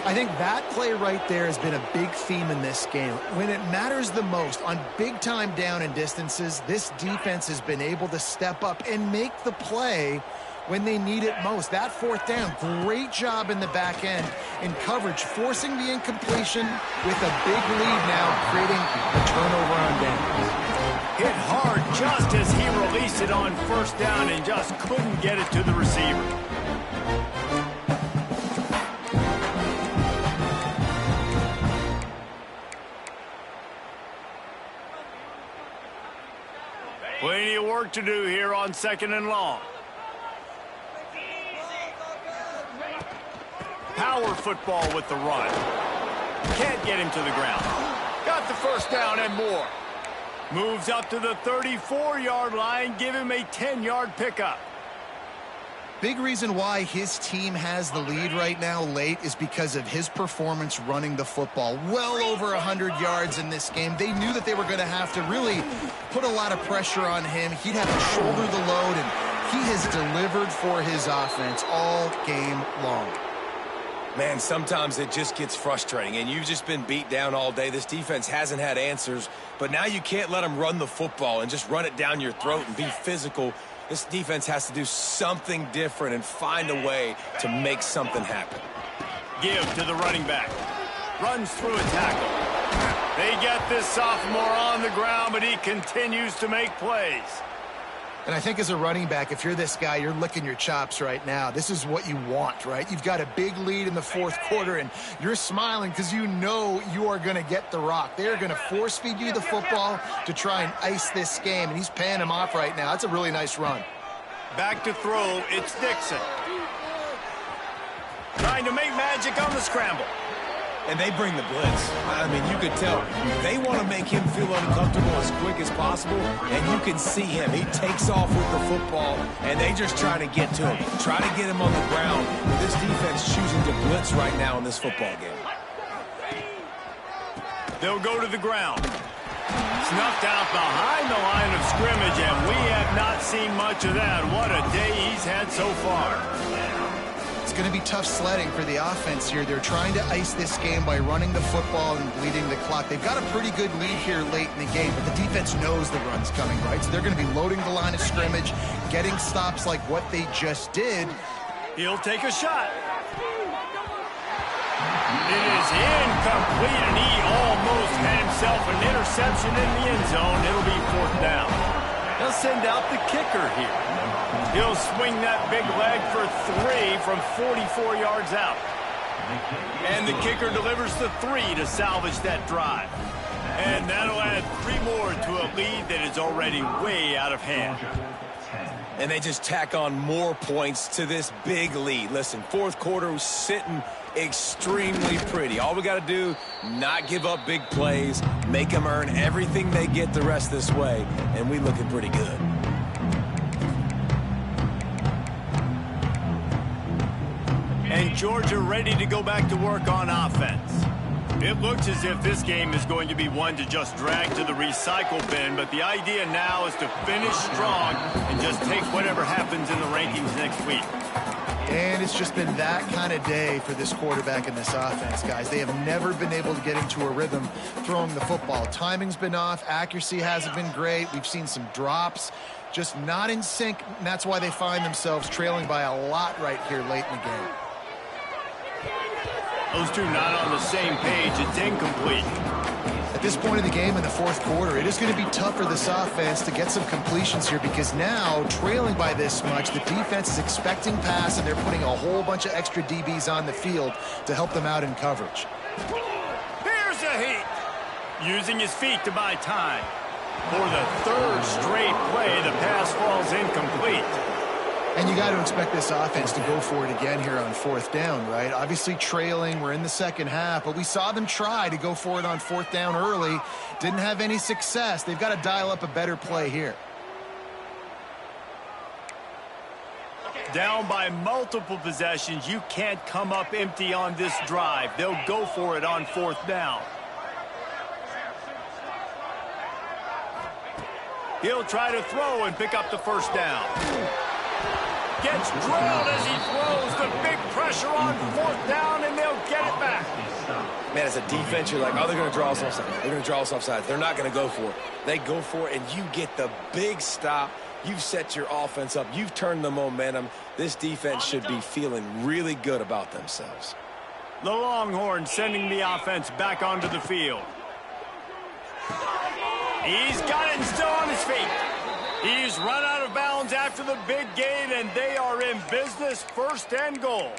I think that play right there has been a big theme in this game. When it matters the most, on big-time down and distances, this defense has been able to step up and make the play when they need it most. That fourth down, great job in the back end in coverage, forcing the incompletion with a big lead now, creating a turnover on downs. Hit hard just as he released it on first down and just couldn't get it to the receiver. Plenty of work to do here on 2nd and long. Power football with the run. Can't get him to the ground. Got the first down and more. Moves up to the 34-yard line. Give him a 10-yard pickup. Big reason why his team has the lead right now late is because of his performance running the football. Well over 100 yards in this game. They knew that they were going to have to really put a lot of pressure on him. He'd have to shoulder the load, and he has delivered for his offense all game long. Man, sometimes it just gets frustrating, and you've just been beat down all day. This defense hasn't had answers, but now you can't let them run the football and just run it down your throat and be physical. This defense has to do something different and find a way to make something happen. Give to the running back. Runs through a tackle. They get this sophomore on the ground, but he continues to make plays. And I think as a running back, if you're this guy, you're licking your chops right now. This is what you want, right? You've got a big lead in the fourth quarter, and you're smiling because you know you are going to get the rock. They're going to force feed you the football to try and ice this game, and he's paying him off right now. That's a really nice run. Back to throw, it's Dixon. Trying to make magic on the scramble. And they bring the blitz. I mean, you could tell. They want to make him feel uncomfortable as quick as possible, and you can see him. He takes off with the football, and they just try to get to him. Try to get him on the ground. But this defense choosing to blitz right now in this football game. They'll go to the ground. Snuffed out behind the line of scrimmage, and we have not seen much of that. What a day he's had so far. It's going to be tough sledding for the offense here. They're trying to ice this game by running the football and bleeding the clock. They've got a pretty good lead here late in the game, but the defense knows the run's coming, right? So they're going to be loading the line of scrimmage, getting stops like what they just did. He'll take a shot. It is incomplete, and he almost had himself an interception in the end zone. It'll be fourth down. They'll send out the kicker here. He'll swing that big leg for 3 from 44 yards out. And the kicker delivers the 3 to salvage that drive. And that'll add 3 more to a lead that is already way out of hand. And they just tack on more points to this big lead. Listen, fourth quarter was sitting extremely pretty. All we got to do, not give up big plays, make them earn everything they get the rest this way, and we looking pretty good. And Georgia ready to go back to work on offense. It looks as if this game is going to be one to just drag to the recycle bin, but the idea now is to finish strong and just take whatever happens in the rankings next week. And it's just been that kind of day for this quarterback and this offense, guys. They have never been able to get into a rhythm throwing the football. Timing's been off. Accuracy hasn't been great. We've seen some drops, just not in sync, and that's why they find themselves trailing by a lot right here late in the game. Those two not on the same page. It's incomplete. At this point in the game in the fourth quarter, it is going to be tough for this offense to get some completions here because now, trailing by this much, the defense is expecting pass, and they're putting a whole bunch of extra DBs on the field to help them out in coverage. Here's a heat. Using his feet to buy time. For the third straight play, the pass falls incomplete. And you got to expect this offense to go for it again here on fourth down, right? Obviously trailing, we're in the second half, but we saw them try to go for it on fourth down early. Didn't have any success. They've got to dial up a better play here. Down by multiple possessions, you can't come up empty on this drive. They'll go for it on fourth down. He'll try to throw and pick up the first down. Gets drilled as he throws. The big pressure on fourth down, and they'll get it back. Man, as a defense, you're like, oh, they're going to draw us offside. They're going to draw us offside. They're not going to go for it. They go for it, and you get the big stop. You've set your offense up. You've turned the momentum. This defense should be feeling really good about themselves. The Longhorns sending the offense back onto the field. He's got it and still on his feet. He's run out of bounds after the big gain, and they are in business, 1st and goal.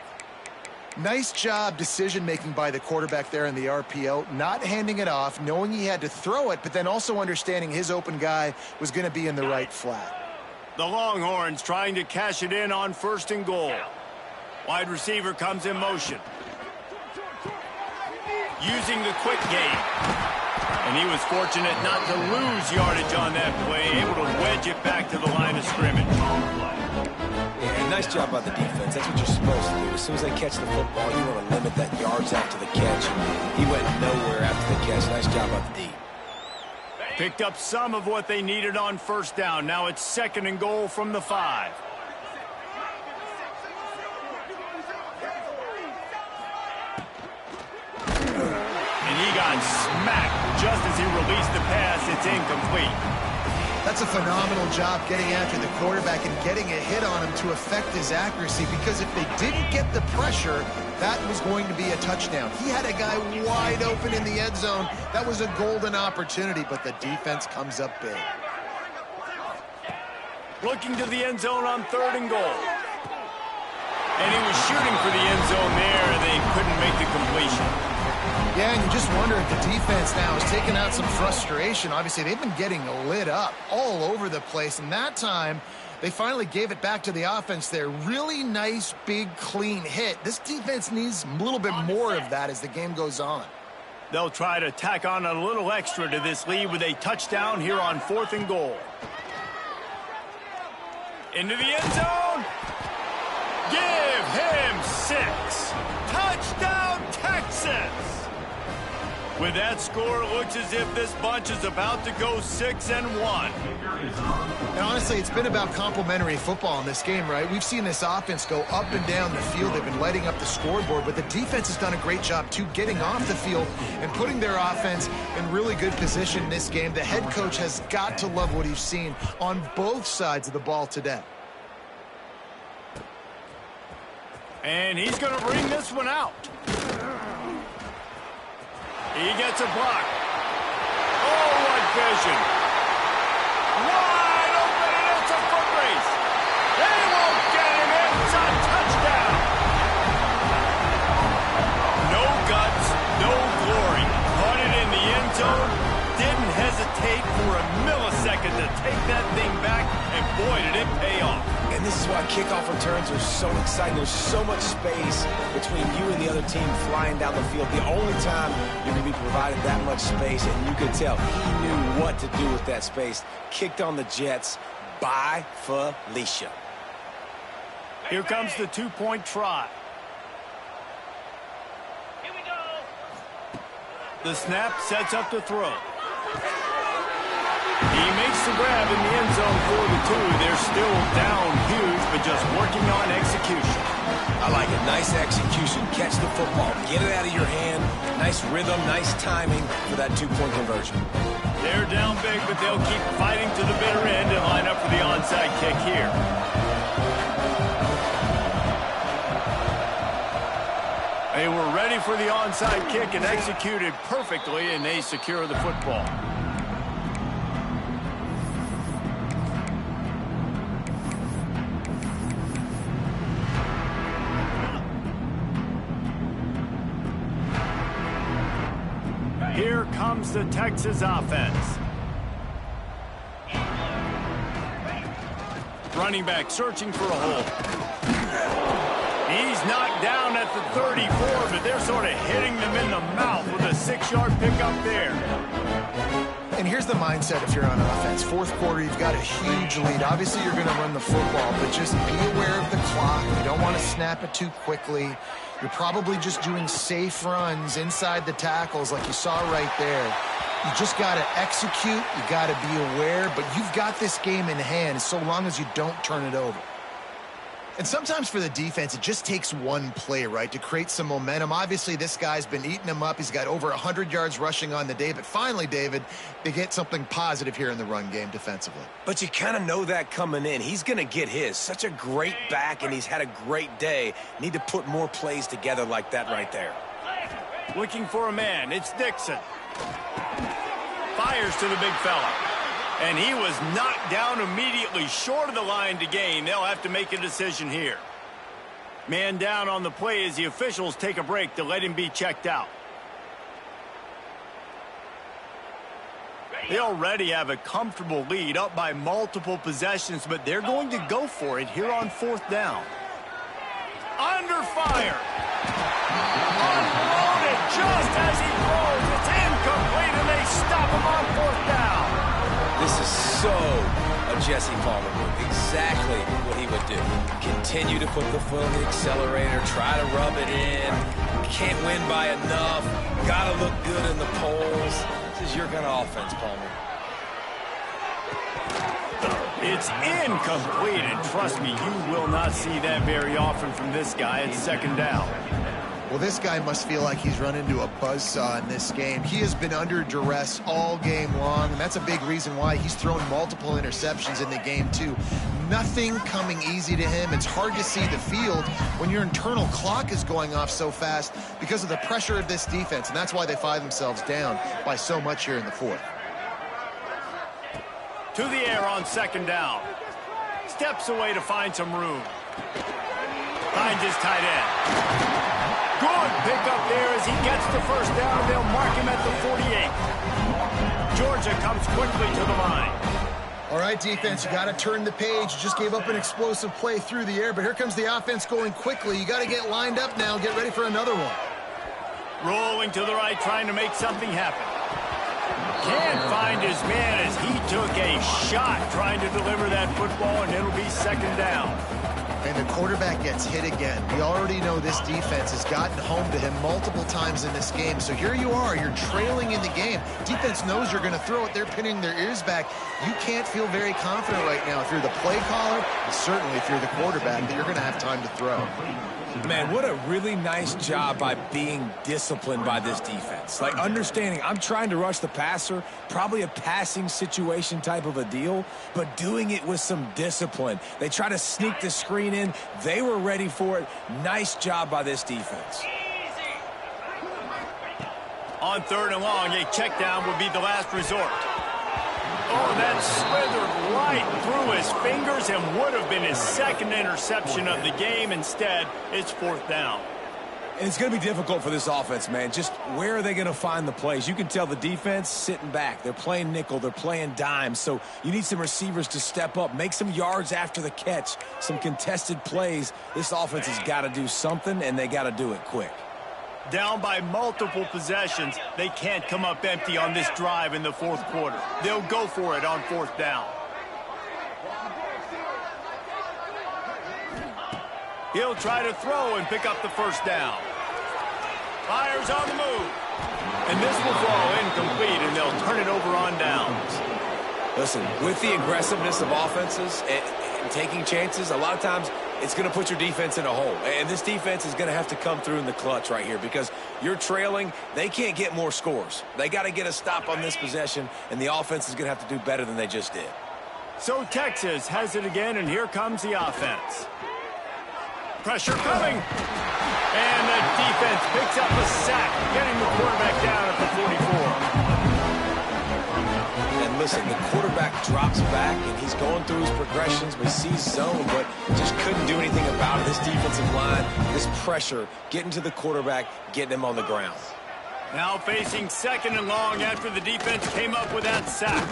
Nice job decision-making by the quarterback there in the RPO, not handing it off, knowing he had to throw it, but then also understanding his open guy was going to be in the right flat. The Longhorns trying to cash it in on 1st and goal. Wide receiver comes in motion. Using the quick game. And he was fortunate not to lose yardage on that play, able to wedge it back to the line of scrimmage. Yeah, nice job by the defense. That's what you're supposed to do. As soon as they catch the football, you want to limit that yards after the catch. He went nowhere after the catch. Nice job by the D. Picked up some of what they needed on 1st down. Now it's 2nd and goal from the 5. And he got smacked just as he released the pass. It's incomplete. That's a phenomenal job getting after the quarterback and getting a hit on him to affect his accuracy, because if they didn't get the pressure, that was going to be a touchdown. He had a guy wide open in the end zone. That was a golden opportunity, but the defense comes up big. Looking to the end zone on 3rd and goal. And he was shooting for the end zone there, and they couldn't make the completion. Yeah, and you just wonder if the defense now is taking out some frustration. Obviously, they've been getting lit up all over the place, and that time they finally gave it back to the offense there. Really nice, big, clean hit. This defense needs a little bit more of that as the game goes on. They'll try to tack on a little extra to this lead with a touchdown here on 4th and goal. Into the end zone. Give him 6. Touchdown, Texas! With that score, it looks as if this bunch is about to go 6-1. And honestly, it's been about complementary football in this game, right? We've seen this offense go up and down the field. They've been lighting up the scoreboard, but the defense has done a great job, too, getting off the field and putting their offense in really good position in this game. The head coach has got to love what he's seen on both sides of the ball today. And he's going to bring this one out. He gets a block. Oh, what vision. Wide open, and it's a foot race. They won't get him. It's a touchdown. No guts, no glory. Caught it in the end zone. Didn't hesitate for a millisecond to take that thing back, and boy, did it pay off. And this is why kickoff returns are so exciting. There's so much space between you and the other team flying down the field. The only time you're going to be provided that much space, and you could tell he knew what to do with that space. Kicked on the Jets by Felicia. Here comes the 2-point try. Here we go. The snap sets up the throw. He makes the grab in the end zone for the 2. They're still down huge, but just working on execution. I like it. Nice execution. Catch the football. Get it out of your hand. Nice rhythm, nice timing for that 2-point conversion. They're down big, but they'll keep fighting to the bitter end and line up for the onside kick here. They were ready for the onside kick and executed perfectly, and they secure the football. Here comes the Texas offense. Running back searching for a hole. He's knocked down at the 34, but they're sort of hitting them in the mouth with a 6-yard pickup there. And here's the mindset if you're on offense. 4th quarter, you've got a huge lead. Obviously, you're going to run the football, but just be aware of the clock. You don't want to snap it too quickly. You're probably just doing safe runs inside the tackles like you saw right there. You just got to execute. You got to be aware, but you've got this game in hand so long as you don't turn it over. And sometimes for the defense, it just takes one play, right, to create some momentum. Obviously, this guy's been eating him up. He's got over 100 yards rushing on the day. But finally, David, they get something positive here in the run game defensively. But you kind of know that coming in. He's going to get his. Such a great back, and he's had a great day. Need to put more plays together like that right there. Looking for a man. It's Dixon. Fires to the big fella. And he was knocked down immediately short of the line to gain. They'll have to make a decision here. Man down on the play as the officials take a break to let him be checked out. They already have a comfortable lead, up by multiple possessions, but they're going to go for it here on 4th down. Under fire. Unloaded just as he throws. It's incomplete, and they stop him on 4th down. This is so a Jesse Palmer move. Exactly what he would do. Continue to put the foot on the accelerator, try to rub it in. Can't win by enough. Got to look good in the polls. This is your kind of offense, Palmer. It's incomplete, and trust me, you will not see that very often from this guy at 2nd down. Well, this guy must feel like he's run into a buzzsaw in this game. He has been under duress all game long, and that's a big reason why he's thrown multiple interceptions in the game, too. Nothing coming easy to him. It's hard to see the field when your internal clock is going off so fast because of the pressure of this defense, and that's why they find themselves down by so much here in the 4th. To the air on 2nd down. Steps away to find some room. Finds his tight end. Good pickup there as he gets the 1st down. They'll mark him at the 48. Georgia comes quickly to the line. All right, defense, you got to turn the page. You just gave up an explosive play through the air, but here comes the offense going quickly. You got to get lined up now. Get ready for another one. Rolling to the right, trying to make something happen. Can't find his man as he took a shot trying to deliver that football, and it'll be 2nd down. And the quarterback gets hit again. We already know this defense has gotten home to him multiple times in this game. So here you are, you're trailing in the game. Defense knows you're going to throw it. They're pinning their ears back. You can't feel very confident right now if you're the play caller, and certainly if you're the quarterback, that you're going to have time to throw. Man, what a really nice job by being disciplined by this defense. Like, understanding I'm trying to rush the passer, probably a passing situation type of a deal, but doing it with some discipline. They try to sneak the screen in. They were ready for it. Nice job by this defense. On 3rd and long, a check down would be the last resort. Oh, that slithered right through his fingers and would have been his 2nd interception of the game. Instead, it's 4th down. And it's going to be difficult for this offense, man. Just where are they going to find the plays? You can tell the defense sitting back. They're playing nickel. They're playing dime. So you need some receivers to step up, make some yards after the catch, some contested plays. This offense has got to do something, and they got to do it quick. Down by multiple possessions, they can't come up empty on this drive in the 4th quarter. They'll go for it on 4th down. He'll try to throw and pick up the 1st down. Fires on the move. And this will fall incomplete, and they'll turn it over on downs. Listen, with the aggressiveness of offenses and taking chances, a lot of times it's going to put your defense in a hole. And this defense is going to have to come through in the clutch right here because you're trailing. They can't get more scores. They got to get a stop on this possession, and the offense is going to have to do better than they just did. So Texas has it again, and here comes the offense. Pressure coming. And the defense picks up a sack, getting the quarterback down at the 44. And listen, the quarterback drops back, and he's going through his progressions. We see zone, but just couldn't do anything about it. This defensive line, this pressure, getting to the quarterback, getting him on the ground. Now facing 2nd and long after the defense came up with that sack.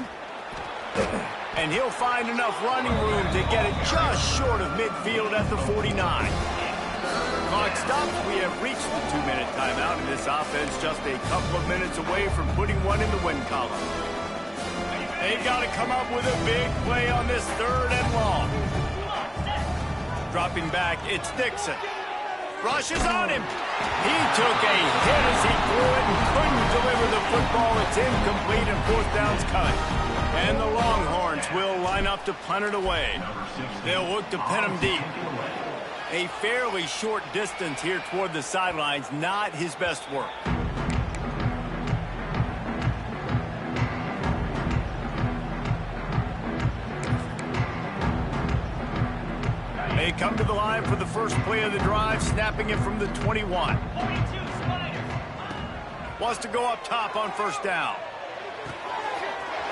And he'll find enough running room to get it just short of midfield at the 49. Clock stops. We have reached the 2-minute timeout, and this offense just a couple of minutes away from putting one in the win column. They've got to come up with a big play on this 3rd and long. Dropping back, it's Dixon. Rushes on him. He took a hit as he threw it and couldn't deliver the football. It's incomplete, and 4th down's cut. And the Longhorns will line up to punt it away. They'll look to pin him deep. A fairly short distance here toward the sidelines, not his best work. They come to the line for the first play of the drive, snapping it from the 21. 42 Spiders. Wants to go up top on first down.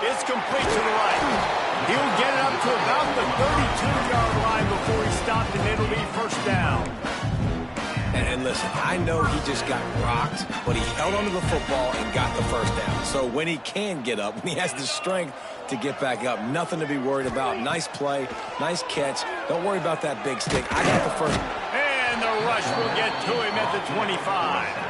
It's complete to the right. He'll get it up to about the 32-yard line before he stopped, and it'll be first down. And listen, I know he just got rocked, but he held onto the football and got the first down. So when he can get up, when he has the strength to get back up, nothing to be worried about. Nice play, nice catch. Don't worry about that big stick. I got the first. And the rush will get to him at the 25.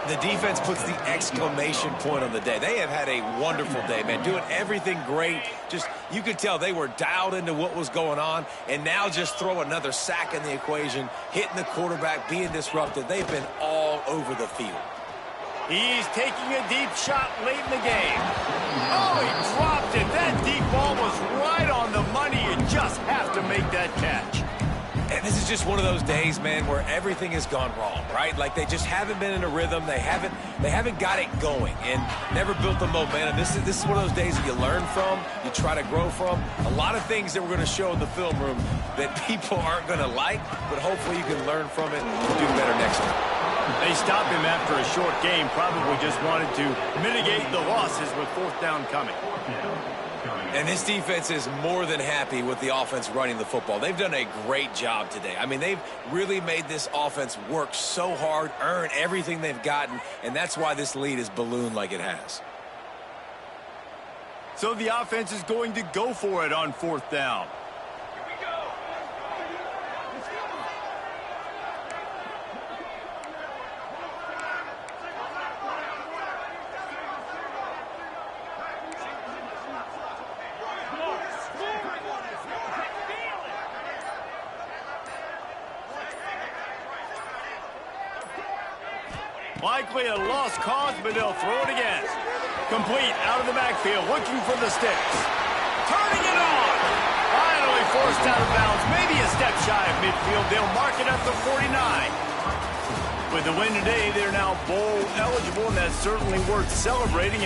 The defense puts the exclamation point on the day. They have had a wonderful day, man. Doing everything great. Just, you could tell they were dialed into what was going on. And now just throw another sack in the equation, hitting the quarterback, being disrupted. They've been all over the field. He's taking a deep shot late in the game. Oh, he dropped it. That deep ball was right on the money. You just have to make that catch. And this is just one of those days, man, where everything has gone wrong, right? Like they just haven't been in a rhythm. They haven't got it going and never built the momentum. This is one of those days that you learn from, you try to grow from. A lot of things that we're going to show in the film room that people aren't going to like, but hopefully you can learn from it and do better next time. They stopped him after a short game, probably just wanted to mitigate the losses with fourth down coming. And this defense is more than happy with the offense running the football. They've done a great job today. I mean, they've really made this offense work so hard, earn everything they've gotten, and that's why this lead is ballooned like it has. So the offense is going to go for it on fourth down. Likely a lost cause, but they'll throw it again. Complete out of the backfield, looking for the sticks. Turning it on. Finally forced out of bounds, maybe a step shy of midfield. They'll mark it up to 49. With the win today, they're now bowl eligible, and that's certainly worth celebrating.